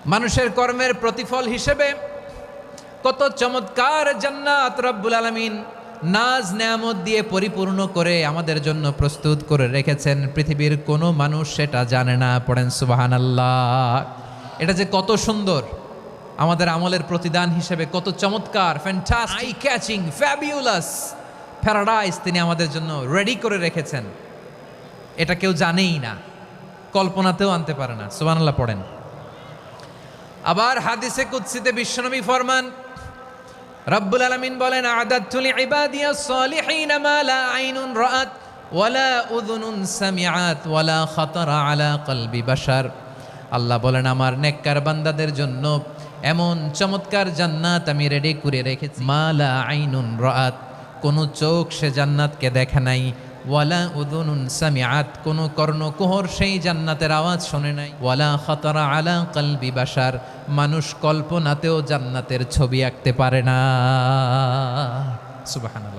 মানুষের কর্মের প্রতিফল হিসেবে কত চমৎকার জান্নাত রব্বুল আলামিন নাজ নেয়ামত দিয়ে পরিপূর্ণ করে আমাদের জন্য প্রস্তুত করে রেখেছেন। পৃথিবীর কোনো মানুষ সেটা জানে না। পড়েন সুবহানাল্লাহ। এটা যে কত সুন্দর, আমাদের আমলের প্রতিদান হিসেবে কত চমৎকার, fantastic, eye catching, fabulous paradise তিনি আমাদের জন্য রেডি করে রেখেছেন। এটা কেউ জানেই না, কল্পনাতেও আনতে পারে না। সুবহানাল্লাহ পড়েন। আবার হাদিসে কুদসিতে বিশ্বনবী ফরমান, রব্বুল আলামিন বলেন, আ'দাদতু লিইবাদিয়াস সালিহিনা মা লা আইনুন রাআত ওয়ালা উযুনুন সামিআত ওয়ালা খাতারা আলা কলবি বাশার। আল্লাহ বলেন, আমার নেককার বান্দাদের জন্য এমন চমৎকার জান্নাত আমি রেডি করে রেখেছি, মা লা আইনুন রাআত, কোনো চোখ সে জান্নাতকে দেখে নাই, ওয়ালা উযুনুন সামিআত, কোনো কর্ণকুহর সেই জান্নাতের আওয়াজ শোনে নাই, ওয়ালা খাতারা আলা কলবি বাশার, মানুষ কল্পনাতেও জান্নাতের ছবি আঁকতে পারে না। সুবহানাল্লাহ।